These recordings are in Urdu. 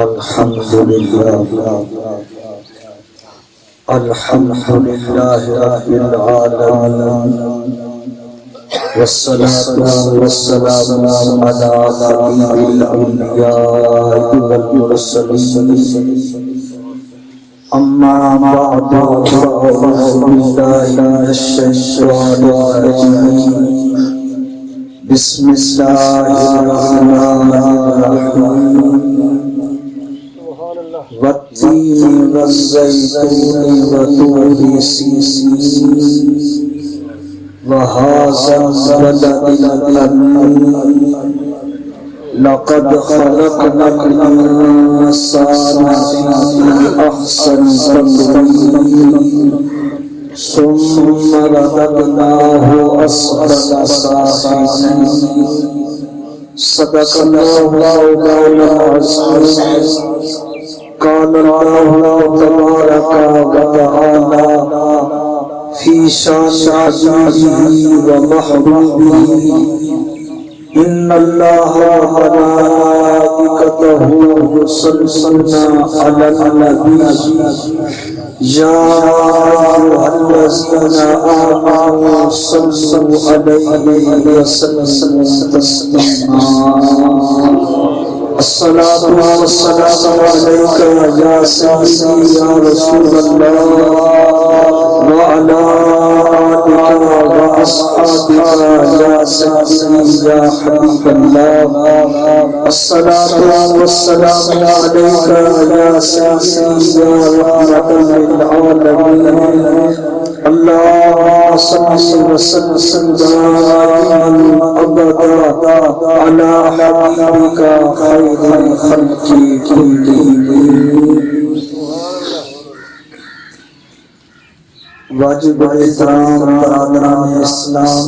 الحمدللہ رب العالمین والصلاة والسلام على خاتم الأنبياء والمرسلين أما بعد فأعوذ بالله من الشيطان الرجيم بسم الله الرحمن الرحيم والتين والزيتون وطور سينين وهذا البلد الأمين لقد خلقنا الإنسان في أحسن تقويم ثم رددناه أسفل سافلين صدق الله العظيم. قال الله تبارك وتعالى في شان حبيبه ومحبوبه إن الله وملائكته يصلون على النبي يا أيها الذين آمنوا صلوا عليه وسلموا تسليما. الصلاة والسلام عليك يا سيدي يا رسول الله وعلى آلك وأصحابك يا سيدي يا حبيب الله. الصلاة والسلام عليك يا سيدي يا رحمة للعالمين. اللهم صل وسلم دائما أبدا على حبيبك خير الخلق كلهم. واجب احترام برادران اسلام،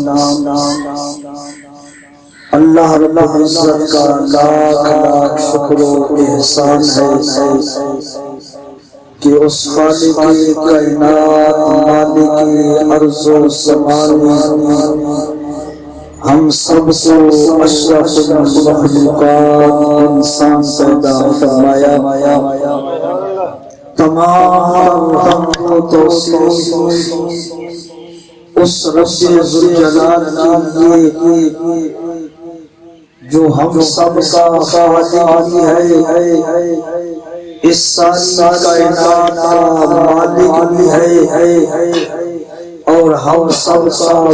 اللہ رب العزت کا لاکھ لاکھ شکر و احسان ہے کہ اس خالق کائنات مالک ارض و زمان ہم سب کو اشرف المخلوقات انسان پیدا فرمایا. تمام حمد و توصیف اس رب ذوالجلال کی جو ہم سب کا خالق ہے، اس ساری کائنات کا مالک بھی ہے اور ہم سب کا وہ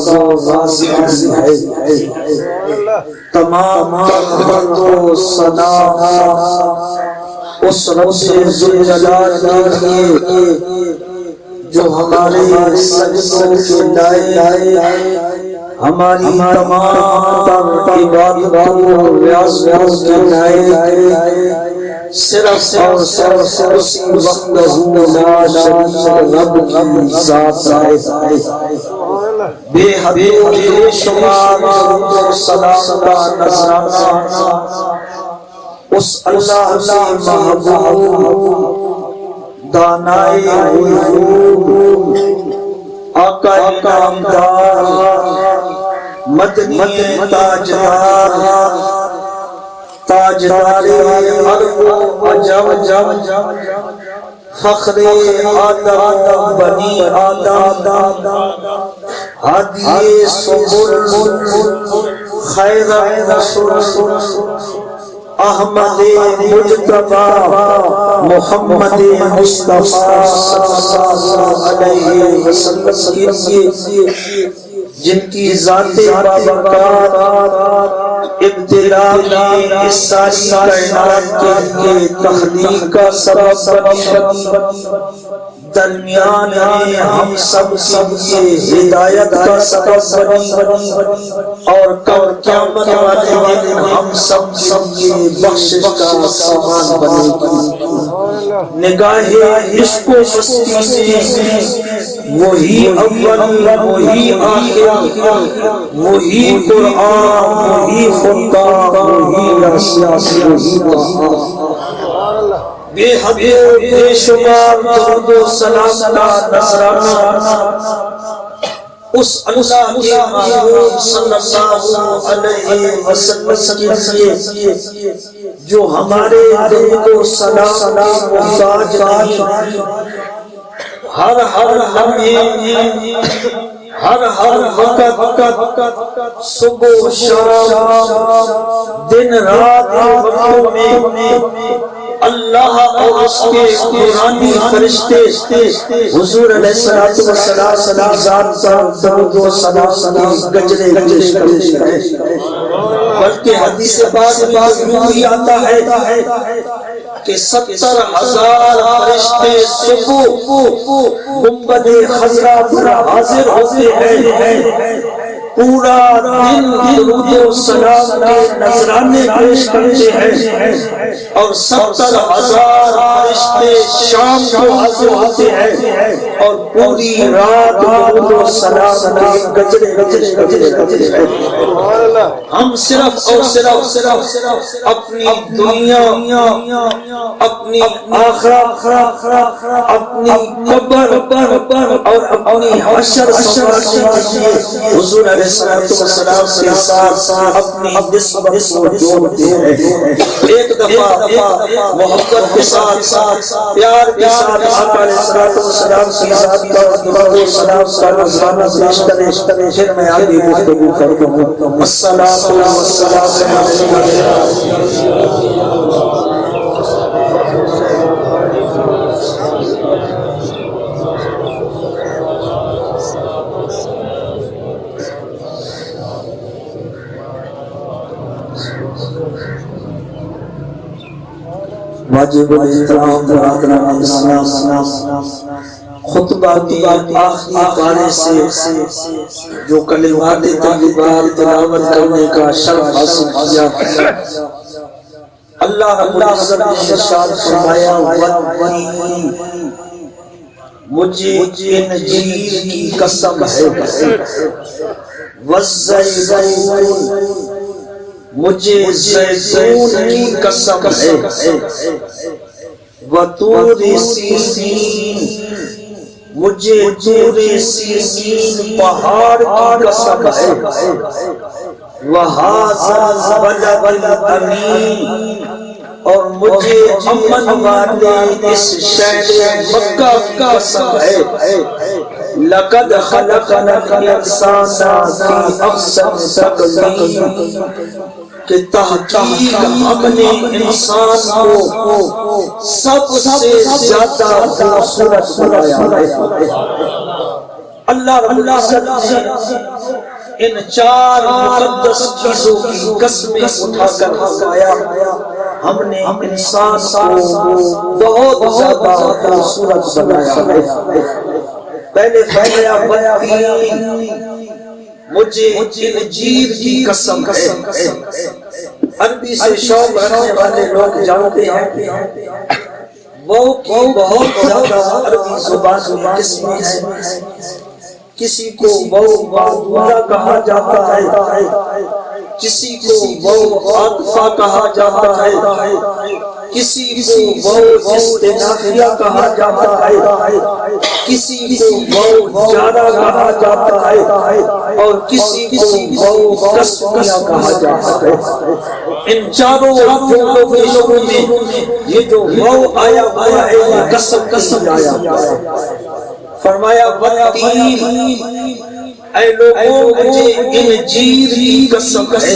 رازق بھی ہے. تمام حمد و ثنا اس رب ذوالجلال کی جو ہمارے سجدوں کے لائے ہماری تمام عبادتوں و ریاضتوں کے لائے صرف اور صرف اسی وحدہ لا شریک رب کی ذات ہے. بے حد بے شمار سلام کا نذرانہ اس اللہ کی محبوب دانائے غیوب آقا نامدار مدنی تاجدار تاجدار عرب و عجم فخر آدم بنی آدم ہادی سبل خیر رسول احمد مجتبی محمد مصطفیٰ صلی اللہ علیہ وسلم جن کی ذات بابرکات ابتدا میں اس ساری کائنات کے تخلیق کا سبب بنی، درمیان میں ہم سب کی ہدایت کا سبب بنی اور کل قیامت والے دن ہم سب کی بخشش کا سامان بنے گی. نگاہ عشق و مستی میں وہی اول وہی آخر وہی قرآن وہی فرقان وہی یاسین وہی طہا بے حد بے شمار درود و سلام کا نذرانہ اس اللہ کے محبوب صلی اللہ علیہ وسلم کے لیے جو ہمارے دل کو سلام محتاج نہیں، ہر لمحے ہر وقت صبح و شام دن رات وقتوں میں اللہ اور اس کے قرآنی فرشتے حضور علیہ السلام ذات پر درود و سلام کی گجرے کرتے ہیں۔ بلکہ حدیث پاک میں بھی آتا ہے کہ 70,000 فرشتے صبح گنبد خضرا پر حاضر ہوتے ہیں، پورا دن درود و سلام کے نذرانے پیش کرتے ہیں، اور 70,000 فرشتے شام کو حاضر ہوتے ہیں اور پوری رات درود و سلام کے گجرے کرتے ہیں۔ ہم صرف اور صرف اپنی دنیا، اپنی آخرت، اپنی قبر اور اپنی حشر سنوارنے کے لیے حضور علیہ السلام کے ساتھ اپنی نسبت کو جوڑتے ہیں۔ ایک دفعہ محبت کے ساتھ پیار کے ساتھ آقا علیہ السلام کی ذات کا درود و سلام کا نذرانہ پیش کریں، پھر میں آگے گفتگو کرتا ہوں۔ الصلاۃ والسلام واجب الاحترام برادران اسلام، خطبہ کی آخری پارے سے جو کلمات طیبات تلاوت کرنے کا شرف حاصل کیا، اللہ رب العزت نے ارشاد فرمایا مجھے انجیل کی قسم ہے، والزیتون مجھے زیتون کی قسم ہے، وطور سینین مجھے طور سینین پہاڑ کی قسم ہے، وہذا البلد الامین اور مجھے امن والے اس شہر مکہ کی قسم ہے، لقد خلقنا الانسان فی احسن تقویم کہ تحقیق ہم نے انسان کو سب سے زیادہ خوبصورت بنایا ہے۔ اللہ رب العزت نے ان 4 مقدس چیزوں کی قسمیں اٹھا کر فرمایا ہم نے انسان کو بہت زیادہ خوبصورت بنایا ہے۔ پہلے مجھے انجیل کی قسم ہے۔ عربی سے شوق رکھنے والے لوگ جانتے ہیں وہ بہت زیادہ عربی زبان میں قسمیں ہیں۔ کسی کو وہ کہا جاتا ہے، کسی کو وہ عاطفہ کہا جاتا ہے، کسی کو وہ استنافیہ کہا جاتا ہے، کسی کو وہ جارہ کہا جاتا ہے، اور کسی کو وہ قسمیہ کہا جاتا ہے۔ ان چاروں لوگوں میں یہ جو وہ آیا ہوا ہے یہ قسم آیا فرمایا والتین، اے لوگوں مجھے انجیل کی قسم ہے۔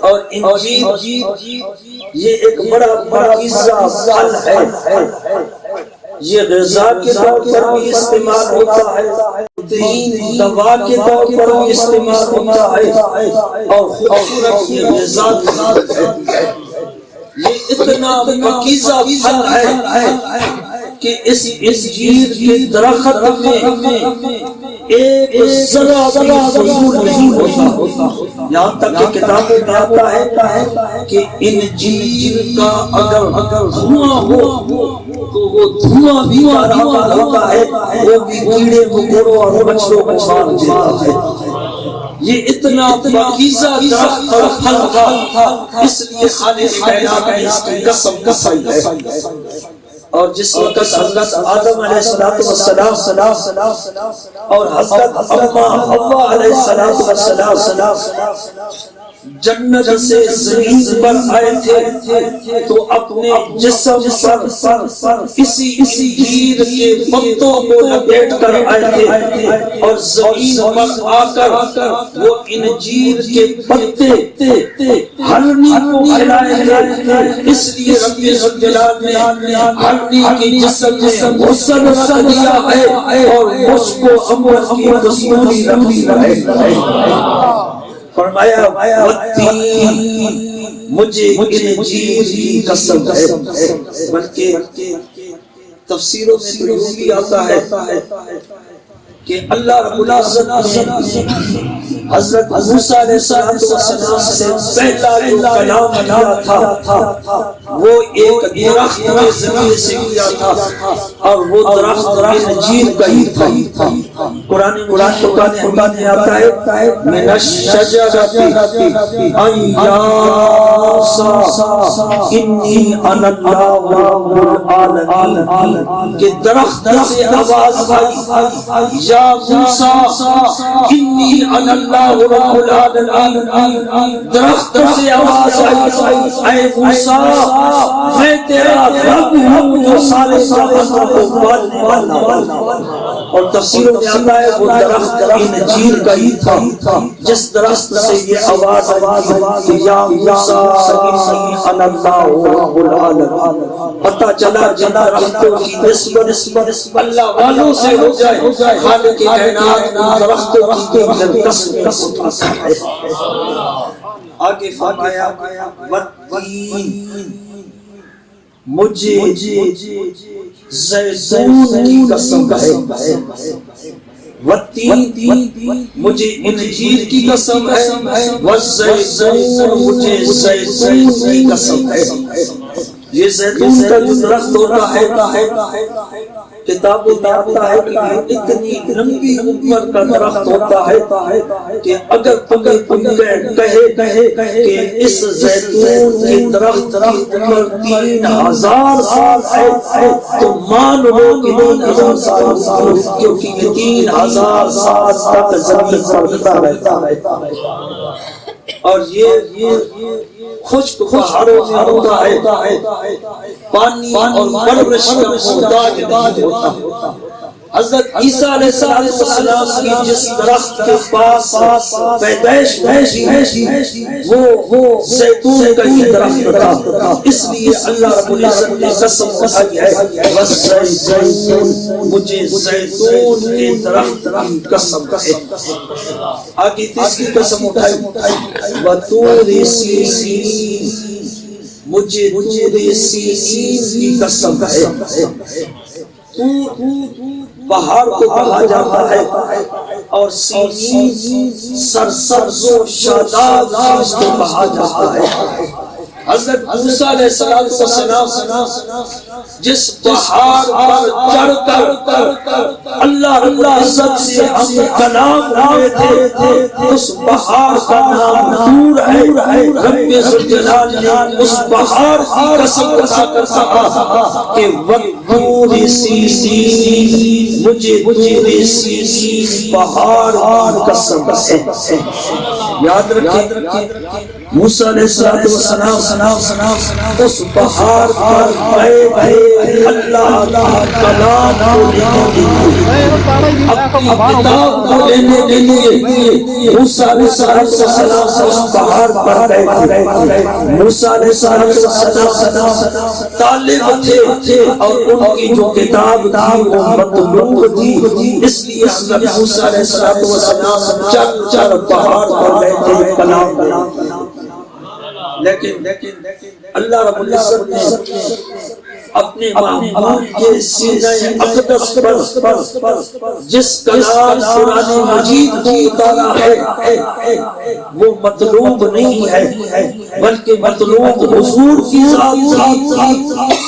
اور انجیل یہ ایک بڑا پاکیزہ پھل ہے، یہ غذا کے طور پر بھی استعمال ہوتا ہے، دوا کے طور پر بھی استعمال ہوتا ہے، اور خوبصورت یہ غذا ہے۔ یہ اتنا پاکیزہ پھل ہے کہ اس انجیر کے درخت میں ایک ذرہ بھی فضول نہیں ہوتا۔ یہاں تک کہ کتابوں میں آتا ہے کہ انجیر کا اگر دھواں ہو تو وہ دھواں بھی برابر ہوتا ہے، وہ بھی کیڑے مکوڑوں اور مچھروں کو مار دیتا ہے۔ یہ اتنا پاکیزہ درخت اور پھل تھا، اس لیے خالق کائنات نے اس کی قسم کھائی ہے۔ اور جس وقت حضرت آدم علیہ السلام اور حضرت حوا علیہ السلام جنت سے زمین پر آئے تھے تو اپنے جسم پر اسی انجیر کے پتوں کو لپیٹ کر آئے تھے اور زمین پر آ کر وہ انجیر کے پتے ہرنی کو کھلائے تھے. اس لیے رب ذوالجلال نے ہرنی کی جسم میں حسن رکھ دیا ہے اور مجھ کو امر کی رسولی رکھ دیا ہے. فرمایا مجھے انجیر کی قسم ہے. بلکہ تفسیروں میں تو یہ بھی آتا ہے کہ اللہ رب العزت نے حضرت موسیٰ علیہ السلام سے پہلا جو کلام کیا تھا وہ ایک درخت کے ذریعے سے کیا تھا اور وہ درخت انجیر کا ہی تھا. قرآن میں آتا ہے من الشجرۃ ان یا موسیٰ انی انا اللہ رب العالمین کہ درخت سے آواز آئی یا موسیٰ انی انا اللہ رب العالمین. درخت سے آواز آئی اے موسیٰ میں تیرا رب ہوں جو سارے جہانوں کو پالنے والا. اور تفسیروں میں آتا ہے وہ درخت انجیر کا ہی تھا جس درخت سے یہ آواز آئی یا موسیٰ انی انا اللہ رب العالمین. پتہ چلا جن درختوں کی نسبت اللہ والوں سے ہو جائے خالق کائنات درختوں کی دلکشی اٹھاتا ہے. آگے فرمایا والتین مجھے زیتون کی قسم ہے. والتین مجھے انجیر کی قسم ہے. والزیتون مجھے زیتون کی قسم ہے. یہ زیتون کا جو درخت ہوتا ہے کتابوں میں آتا ہے کہ اتنی لمبی عمر کا درخت ہوتا ہے کہ اگر تمہیں کہے کہ اس زیتون کے درخت کی عمر 3000 سال ہے تو مان لو کہ 3000 سال کیونکہ یہ 3000 سال تک زمین پر زندہ رہتا ہے. اور یہ خشک پہاڑوں میں ہوتا ہے پانی اور پرورش کا محتاج نہیں ہوتا. حضرت عیسیٰ علیہ السلام کی جس درخت کے پاس پیدائش ہوئی وہ زیتون کا ہی درخت تھا. اس لیے اللہ رب العزت نے قسم اٹھائی ہے والزیتون مجھے زیتون کے درخت کی قسم ہے. آگے تیسری قسم اٹھائی وطور سینین مجھے طور سینین کی قسم ہے. پہاڑ کو کہا جاتا ہے اور سینین سرسبز و شاداب چیز کو کہا جاتا ہے. حضرت موسیٰ علیہ السلام جس پہاڑ پر چڑھ کر اللہ رب العزت سے ہم کلام ہوئے تھے اس پہاڑ کا نام نور ہے. رب ذوالجلال نے اس پہاڑ کی قسم اٹھا کر کہا کہ وطور سینین مجھے طور سینین پہاڑ کی قسم ہے. یاد رکھیں موسیٰ علیہ السلام اس پہاڑ پر گئے اللہ کلام کو لینے کے لیے اپنی کتاب کو لینے کے لیے موسیٰ علیہ السلام اس پہاڑ پر گئے. موسیٰ علیہ السلام طالب تھے اور ان کی جو کتاب تھی وہ مطلوب تھی. اس لیے حضرت موسیٰ علیہ السلام چل پہاڑ پر گئے تھے کلام لیکن اللہ رب العزت نے اپنے محبوب کے سینہ اقدس پر جس کلام قرآن مجید کو اتارا ہے وہ مطلوب نہیں ہے بلکہ مطلوب حضور کی ذات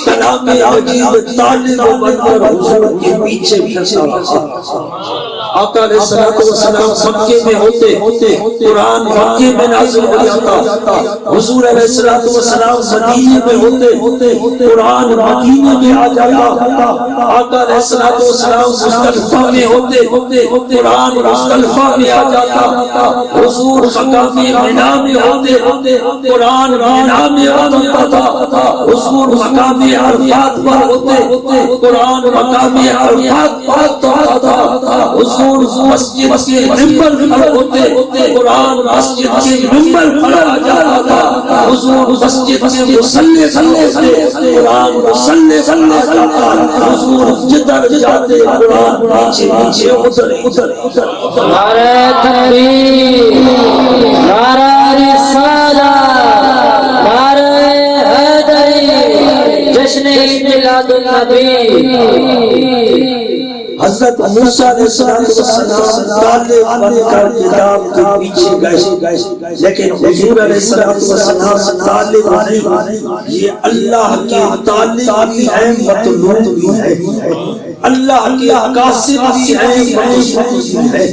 کلام مجید طالب بن کر حضور کے پیچھے رہا. آقا علیہ السلام مکے میں ہوتے قرآن مکے میں نازل ہو جاتا، حضور علیہ السلام مدینے میں ہوتے قرآن مدینے میں آ جاتا، آقا علیہ السلام مزدلفہ میں ہوتے قرآن مزدلفہ میں آ جاتا، حضور مقام منا میں ہوتے قرآن منا میں آ جاتا تھا، حضور مقام عرفات پر ہوتے قرآن مقام عرفات پر آتا تھا، حضور مسجد کے منبر پر ہوتے قرآن مسجد کے منبر پر آ جاتا تھا، حضور مسجد کے مصلی پر ہوتے قرآن مصلی پر آ جاتا، حضور جدھر جاتے قرآن پیچھے ادھر نعرہ تکبیر، نعرہ رسالت، نعرہ حیدری، جشن میلاد النبی۔ حضرت موسیٰ علیہ السلام طالب بن کر کتاب کے پیچھے گئے، لیکن حضور علیہ السلام طالب نہیں، یہ اللہ کے طالب بھی ہے، مطلوب بھی ہے، اللہ کے قاصد بھی ہے، مقصود بھی ہے،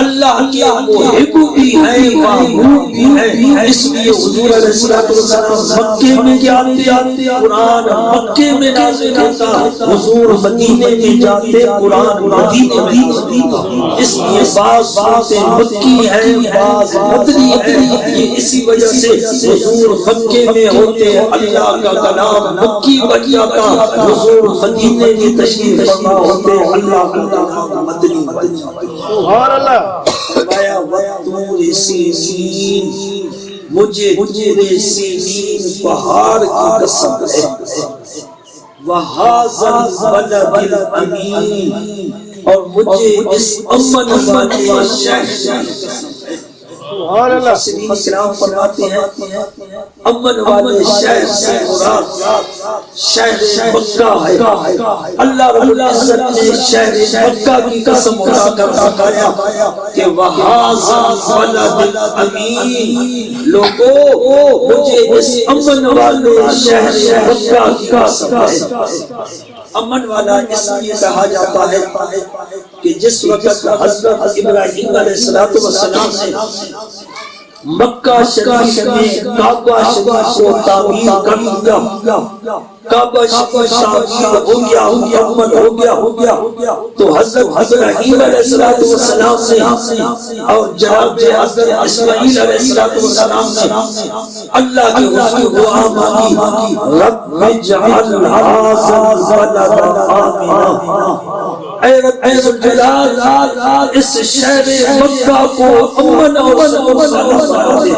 اللہ کے محب بھی ہے، محبوب بھی ہے، اس لیے حضور علیہ السلام مکے میں جاتے قرآن مکے میں نازل ہوتا، حضور مدینے میں جاتے قرآن مدینے میں، اس لیے بعض باتیں مکی ہیں بعض مدنی ہیں، یہ اسی وجہ سے حضور مکے میں ہوتے اللہ کا کلام مکی بن جاتا، حضور مدینے میں تشریف فرما ہوتے اللہ کا کلام مدنی بن جاتا۔ سبحان اللہ۔ فرمایا وَطُورِ سِینِین، مجھے طور سینین پہاڑ کی قسم ہے، وَهَٰذَا الْبَلَدِ الْأَمِینِ، اور مجھے اس امن والے شہر کی قسم ہے۔ مفسرین کرام فرماتے ہیں امن والے شہر سے مراد شہر مکہ ہے، اللہ رب العزت نے شہر مکہ کی قسم اٹھا کر فرمایا کہ وَهَٰذَا الْبَلَدِ الْأَمِینِ، لوگو مجھے اس امن والے شہر مکہ کی قسم ہے۔ امن والا اس لیے کہا جاتا ہے کہ جس وقت حضرت ابراہیم علیہ السلام نے مکہ شریف میں کعبہ شریف کو تعمیر کر دیا، کعبہ شریف تعمیر ہو گیا، مکمل ہو گیا، تو حضرت ابراہیم علیہ السلام نے اور جناب حضرت اسماعیل علیہ السلام نے اللہ کے حضور دعا مانگی، رب اجعل ھذا البلد آمنا، اے رب الجلال اس شہر مکہ کو امن اور سکون بنا دے۔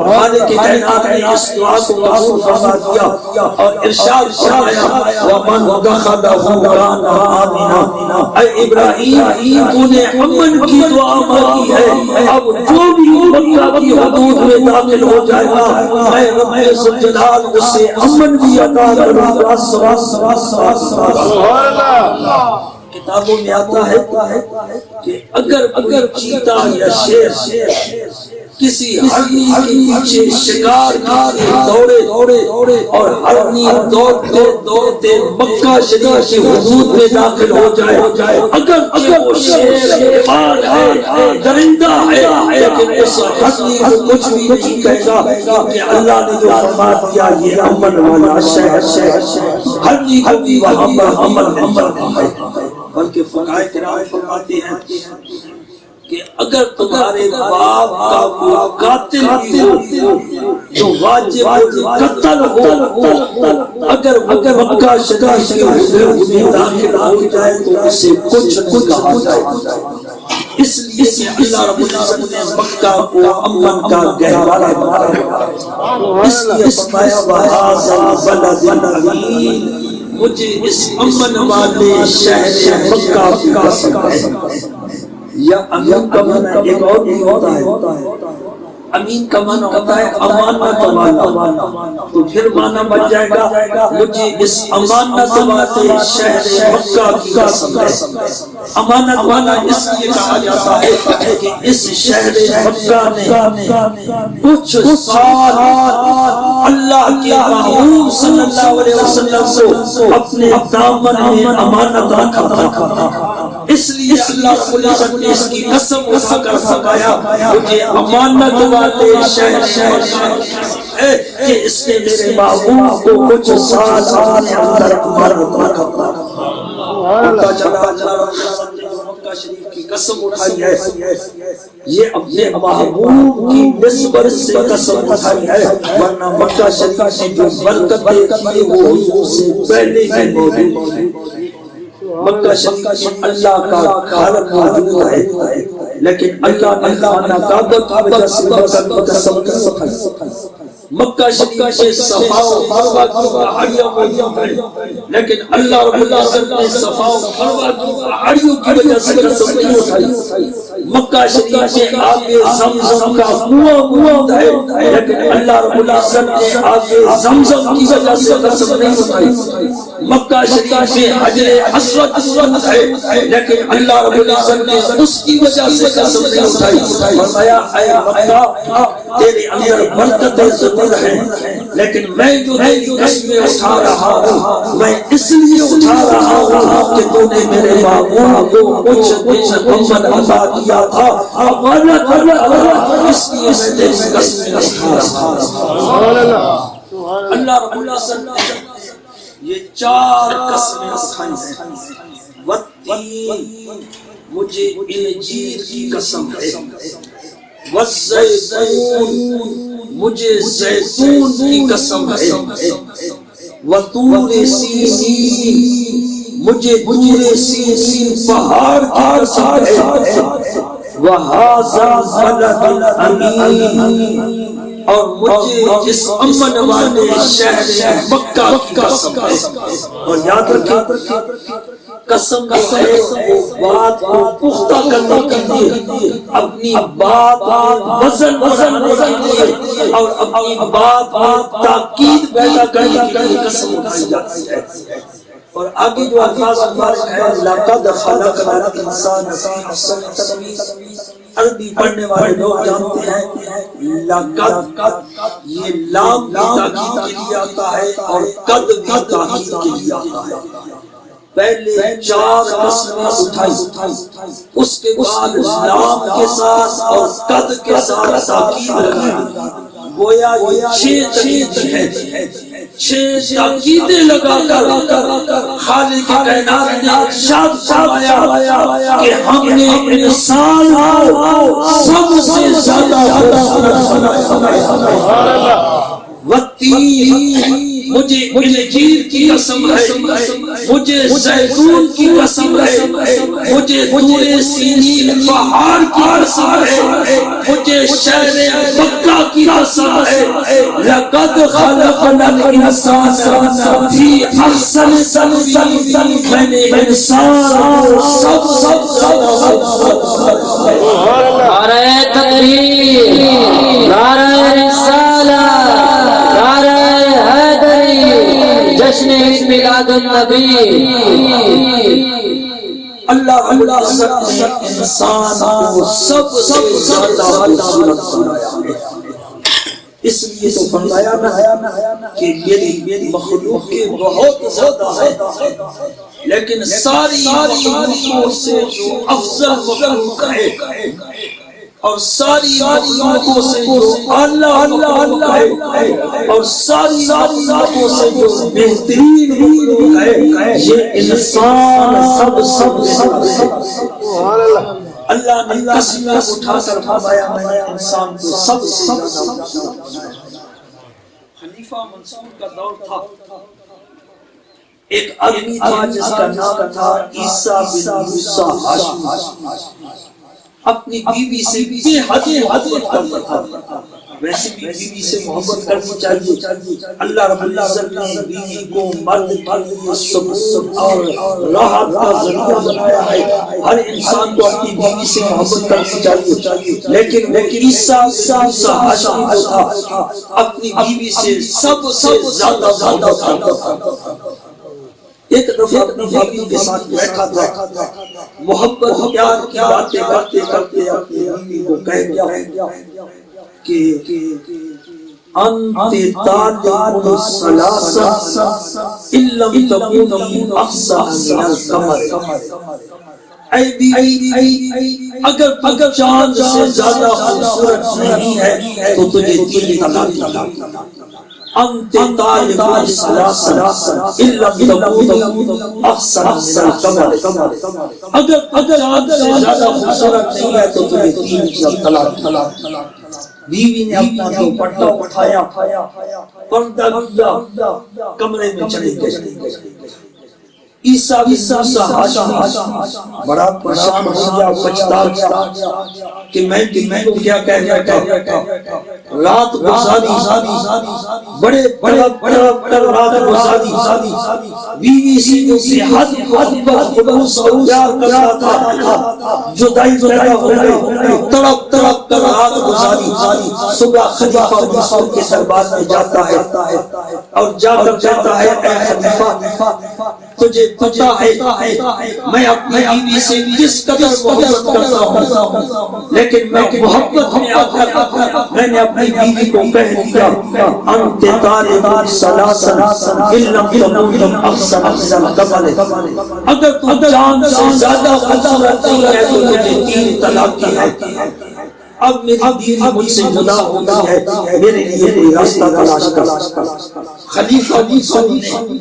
خالق کائنات نے اس دعا کو قبول فرما دیا اور ارشاد فرمایا ومن دخلہ کان آمنا، اے ابراہیم تو نے امن کی دعا مانگی ہے، اب جو بھی مکہ کی حدود میں داخل ہو جائے گا میں رب الجلال اسے امن بھی عطا کروں گا۔ سبحان اللہ۔ کتابوں میں آتا ہے کہ اگر چیتا یا شیر کسی ہرنی کے پیچھے شکار دوڑے اور ہرنی دوڑتے مکہ شریف کی حدود میں داخل ہو جائے، اگر وہ شیر مار ہے درندہ ہے لیکن اس ہرنی کو کچھ بھی نہیں کہے گا کہ اللہ نے جو فرما دیا یہ امن والا شہر، ہرنی کو بھی وہاں پر امن ہے۔ بلکہ فقہائے کرام فرماتے ہیں کہ اگر تمہارے باپ کا کوئی قاتل بھی ہو جو واجب قتل ہو، اگر مکہ شریف کے حدود میں داخل ہو جائے تو اسے کچھ کہا جائے، اس لیے کہ اللہ رب العزت نے مکہ کو امن کا گہوارہ بنایا، اس لیے فرمایا وَهَٰذَا الْبَلَدِ الْأَمِینِ، مجھے اس امن والے شہر مکہ کی قسم ہے۔ یا امین کا معنی ایک اور بھی ہوتا ہے، امین کا معنی ہوتا ہے امانت والا، تو پھر معنی بن جائے گا مجھے اس امانت والے شہر مکہ کی قسم ہے۔ امانت والا اس لیے کہا جاتا ہے کہ اس شہر مکہ نے کچھ سال اللہ کے محبوب صلی اللہ علیہ وسلم کو اپنے دامن میں امانت رکھا تھا، اس لیے اللہ رب العزت نے اس کی قسم اٹھا کر فرمایا مجھے امانت والے شہر کہ اس نے میرے محبوب کو کچھ سال اپنے اندر رکھا. مکہ شریف کی قسم اٹھائی ہے، یہ اپنے محبوب کی نسبت سے قسم اٹھائی ہے، ورنہ مکہ شریف سے جو برکتیں تھی وہ حضور سے پہلے ہی موجود ہے. مکہ شریف میں اللہ کا خالق موجود ہے، لیکن اللہ نے خانہ کعبہ کی وجہ سے مکہ کی قسم نہیں اٹھائی. مکہ شریف سے صفا و مروہ کی پہاڑیاں موجود ہیں، لیکن اللہ رب العزت نے صفا و مروہ کی پہاڑیوں کی وجہ سے قسم نہیں اٹھائی. مکہ شریف سے آب زمزم کا کنواں موجود ہے، لیکن اللہ رب العزت نے آب زمزم کی وجہ سے قسم نہیں اٹھائی. مکہ شریف میں حجر اسود ہے، لیکن اللہ رب العزت نے اس کی وجہ سے قسم نہیں اٹھائی. فرمایا اے مکہ تیرے اندر برکتیں ضرور ہیں، لیکن میں جو تیری قسمیں اٹھا رہا ہوں میں اس لیے اٹھا رہا ہوں کہ تو نے میرے محبوب کو کچھ محمد عطا کیا تھا، امانت اللہ اس لیے میں تیری قسمیں اٹھا رہا ہوں. اللہ رب العزت نے یہ 4 قسمیں اٹھائی ہیں. والتین مجھے انجیر کی قسم ہے، والزیتون مجھے زیتون کی قسم ہے، وطور سینین مجھے طور سینین پہاڑ کی قسم ہے، وہذا بلد امین اور مجھے اس امن والے شہر مکہ کی قسم ہے. اور یاد رکھیں قسم ہے وہ بات کو پختہ کرنے کے لیے، اپنی بات وزن بڑھانے کے لیے اور اپنی بات تاکید پیدا کرنے کے لیے قسم اٹھائی جاتی ہے. اور آگے جو الفاظ ہیں لقد خلقنا الانسان فی احسن تقویم، عربی پڑھنے والے لوگ جانتے ہیں لقد یہ لام بھی تاکید کے لیے آتا ہے اور قد بھی تاکید کے لیے آتا ہے. پہلے 4 قسمیں اٹھائی، اس کے بعد لام کے ساتھ اور قد کے ساتھ تاکید لگائی. گویا یہ 6 تاکید ہیں، 6 تاکیدیں لگا کر خالق کائنات نے ارشاد فرمایا کہ ہم نے انسان کو سب سے زیادہ والتین مجھے انجیر کی قسم ہے، مجھے زیتون کی قسم ہے، مجھے طور سینین پہاڑ کی قسم ہے، مجھے شہر مکہ کی قسم ہے. لقد خلقنا الانسان فی احسن تقویم، میں نے انسان کو سب نعرہ تکبیر، نعرہ رسالت، نعرہ حیدری، جشن میلاد النبی. اللہ رب العزت نے انسان کو سب سے زیادہ خوبصورت بنایا ہے. اس لیے تو فرمایا نا کہ میری مخلوق کے بہت زیادہ ہے، لیکن ساری مخلوقوں سے جو افضل مخلوق ہے اور ساری مخلوقوں سے جو اللہ ہے اور ساری مخلوقوں سے جو بہترین مخلوق ہے یہ انسان سب اللہ نے قسمیں اٹھا کر فرمایا میں انسان کو سب سے زیادہ. خلیفہ منصور کا دور تھا، ایک آدمی تھا جس کا نام تھا عیسیٰ بن موسیٰ ہاشمی. اپنی بیوی سے بے حد محبت کرتا تھا. ویسے بھی بیوی سے محبت کرنی چاہیے. اللہ رب العزت نے بیوی کو مرد کے لیے سکون اور راحت کا ذریعہ بنایا ہے. ہر انسان کو اپنی بیوی سے محبت کرنی چاہیے، لیکن عیسیٰ ہاشمی جو تھا اپنی بیوی سے سب سے زیادہ محبت کرتا تھا. ایک دفعہ اپنی بیوی کے ساتھ بیٹھا تھا، محبت پیار کی باتیں کرتے کرتے اپنی بیوی کو کہہ گیا کہ انت طالب الثلاثہ ان لم تکونی احسن من القمر. اے بیوی اگر چاند سے زیادہ خوبصورت نہیں ہے تو تجھے 3 طلاق انت طالب الثلاث ان لم تكن احسن من القمر. اگر چاند سے زیادہ خوبصورت نہیں ہے تو تجھے 3 طلاق. بیوی نے اپنا دوپٹہ اٹھایا، پردہ کیا، کمرے میں چلی گئی. عیسیٰ بڑا پریشان ہو گیا، پچھتا گیا کہ میں کیا کہہ رہا. رات گزاری، بڑے رات گزاری. بیوی سے حد خلوص اور پیار کرتا تھا. جدائی ہو گئی، تڑپ کر رات گزاری. صبح خلیفہ مصر کے دربار میں جاتا ہے اور جا کر کہتا ہے اے خلیفہ، تجھے پتہ ہے میں اپنی بیوی سے کس قدر محبت کرتا ہوں، لیکن میں محبت میں آ کر میں نے اپنی بیوی کو کہہ دیا انت طالب الثلاث ان لم تكن احسن من القمر. اگر تو چاند سے زیادہ خوبصورت نہیں ہے تو مجھے 3 طلاق کی ہے. اب میری بیوی مجھ سے جدا ہو گئی ہے، میرے لیے کوئی راستہ تلاش کر. خلیفہ نے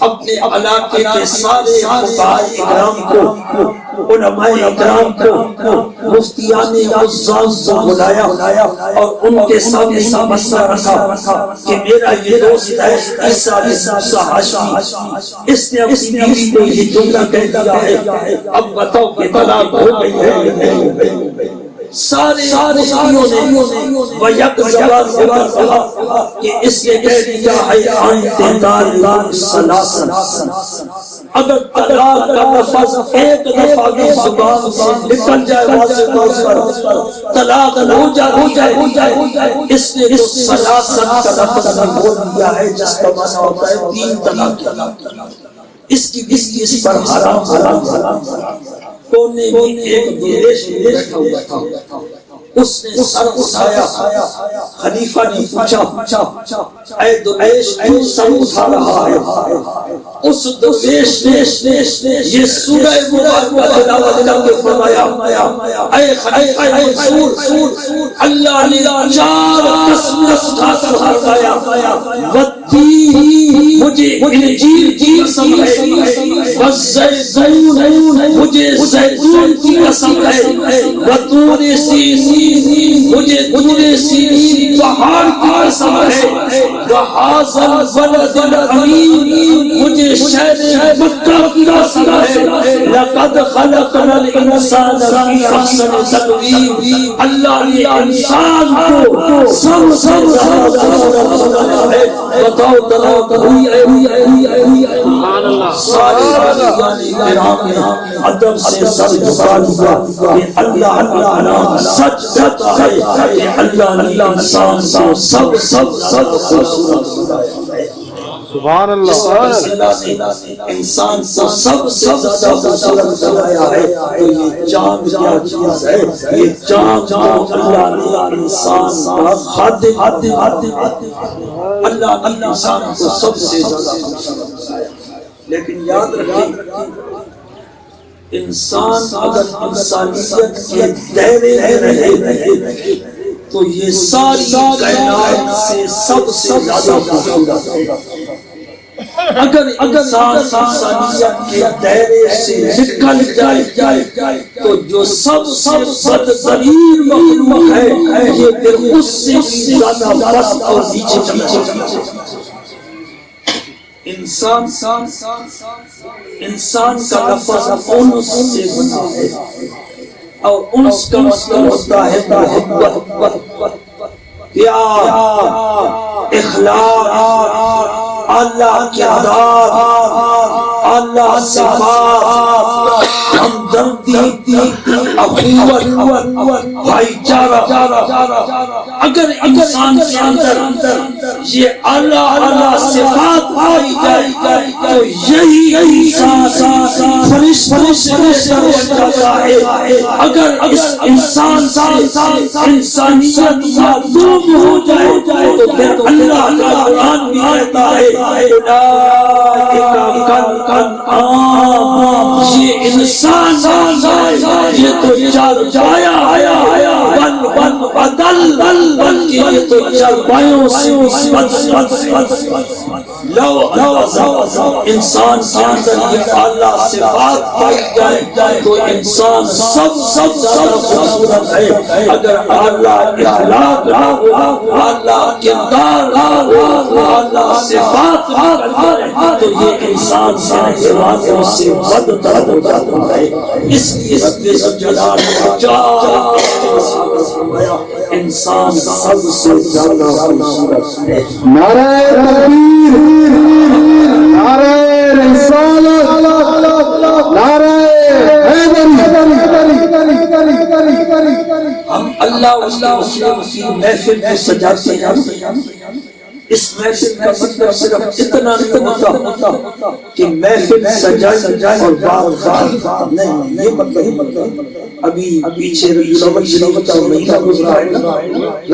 اپنے علاقے کے سارے فقہاء اکرام کو، علماء اکرام کو، مفتیان عزاز کو بلایا اور ان کے سامنے مسئلہ رکھا کہ میرا یہ دوست ہے عیسیٰ ہاشمی، اس نے اپنی بیوی کو یہ جملہ کہہ دیا ہے، اب بتاؤ کہ طلاق ہو گئی ہے. سارے مفتیوں نے ویک زبان ہو کر کہا کہ اس نے کہہ دیا ہے انت طالب الثلاث. اگر طلاق کا لفظ ایک دفعہ بھی زبان سے نکل جائے واضح طور پر طلاق ہو جائے، اس نے تو ثلاثت کا لفظ بول دیا ہے جس کا معنی ہوتا ہے 3 طلاق. اس کی اس پر حرام. کونے میں ایک درویش بیٹھا ہوا تھا، اس نے سر اٹھایا. خلیفہ نے پوچھا اے درویش کیوں سر اٹھا رہا ہے؟ اس درویش نے یہ سورہ مبارکہ تلاوت کر کے فرمایا اے خلیفہ منصور، اللہ نے 4 قسمیں اٹھا کر فرمایا والتین مجھے انجیل کی قسم ہے، والزیتون مجھے زیتون کی قسم ہے، وطور سینین مجھے طور سینین پہاڑ کی قسم ہے، وہذا البلد الامین مجھے شہر مکہ کی قسم ہے، لقد خلقنا الانسان فی احسن تقویم. اللہ نے انسان کو سب بنایا ہے. بتاؤ طلاق ہوئی ہے. سارے کرام نے ادب سے سر جھکا دیا کہ اللہ تعالی سچ کہتا ہے کہ اللہ نے انسان کو سب خوبصورت بنایا ہے. سبحان اللہ. انسان کو سب سے زیادہ خوبصورت بنایا ہے. تو یہ چاند کیا چیز ہے؟ یہ چاند کو اللہ نے انسان کا خادم اللہ انسان کو سب سے زیادہ خوبصورت بنایا. لیکن یاد رکھیں انسان اگر انسانیت کے دائرے میں رہے تو یہ ساری کائنات سے سب سے زیادہ خوبصورت ہوگا. اگر انسانیت کے دائرے سے نکل جائے تو جو سب بدترین مخلوق ہے یہ پھر اس سے زیادہ پست اور نیچے چلا جائے. انسان کا لفظ انس سے بنا ہے اور انس کا مطلب ہوتا ہے محبت، پیار، اخلاق، اللہ کی عطاء، اللہ صفات، ہمدردی، اخوت، بھائی چارہ. اگر انسان کے اندر یہ اللہ صفات پائی جائے تو یہی انسان فرشتوں سے بن جاتا ہے. اگر اس انسان سے انسانیت معدوم ہو جائے تو پھر اللہ کا قرآن بھی کہتا ہے یہ انسان انسان یہ تو چارپایا بن بدل بلکہ یہ تو چارپایوں سے لو انسان کے اندر یہ اعلیٰ صفات پائی جائے تو انسان سب زیادہ خوبصورت ہے. اگر اعلیٰ اخلاق اعلیٰ کردار اعلیٰ صفات تو یہ انسان سارے سے بدتر ہو جاتا ہے. اس لیے رب جلال انسان سب سے زیادہ خوبصورت ہے. نعرہ تکبیر، نعرہ رسالت، نعرہ حیدری. ہم اللہ کی محفل میں سجاتے ہیں. اس محفل کا مطلب صرف اتنا نہیں ہوتا کہ محفل سجائے اور بات نہیں. یہ مطلب ابھی پیچھے ربیع الاول شریف کا مہینہ گزرا ہے نا.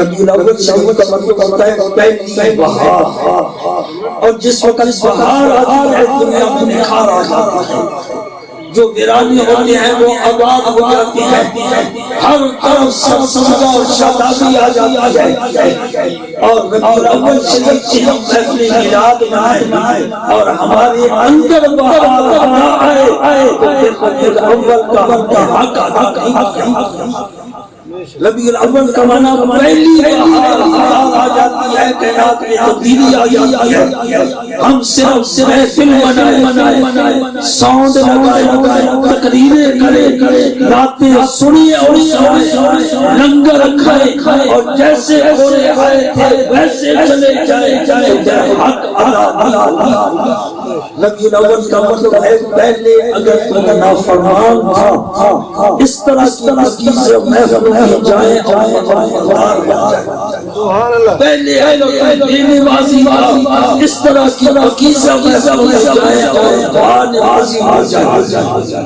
ربیع الاول شریف کا مطلب ہوتا ہے پہلی بہار. اور جس وقت بہار آتی ہے دنیا میں نکھار آ جاتا ہے. جو ویرانی ہوتی ہیں وہ آباد ہو جاتی ہیں. ہر طرف سبزہ اور شادابی آ جاتی ہے. اور ربیع الاول شریف کی ہم محفل میلاد منائیں اور ہمارے اندر بہار نہ آئے تو پھر ربیع الاول کا ہم حق ادا نہیں کریں. ربیع الاول کا معنی پہلی بہار آ جاتی ہے. کائنات میں تبدیلی آ جاتی ہے. ہم صرف محفل منائیں، ساؤنڈ لگائیں، تقریریں کریں، نعتیں سنیے اور لنگر کھائیں اور جیسے آئے تھے ویسے چلے جائیں حق ادا نہیں. ربیع الاول کا مطلب ہے پہلے اگر کوئی نافرمان تھا اس طرح کی محفل جائیں پہلے بے نمازی اس طرح کی عقیدہ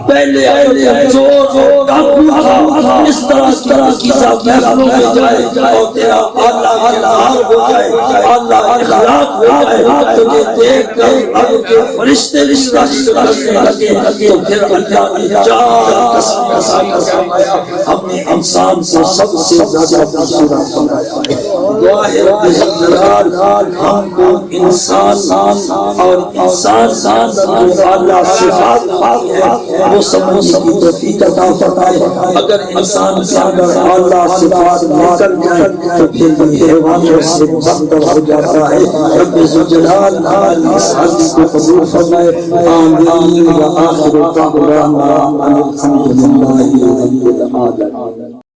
پہلے چور ڈاکو تھا اس طرح کی محفلوں میں جائے اور تیرا اعلیٰ کردار ہو جائے اعلیٰ اخلاق ہو جائے. تجھے دیکھ کر اب کے فرشتے رشتہ کرنے لگے تو پھر اللہ نے ہم نے انسان سے سب سے زیادہ خوبصورت بنایا. دعا ہے رب جلال ہم کو انسان اور انسان جو اعلیٰ صفات ہے وہ سمجھنے کی توفیق عطا فرمائے. اگر انسان کے اندر اعلیٰ صفات نکل جائے تو پھر یہ حیوانوں سے بدتر ہو جاتا ہے. رب جلال اس حدیث کو قبول فرمائے. آمین. وآخر دعوانا ان الحمد للہ رب العالمین.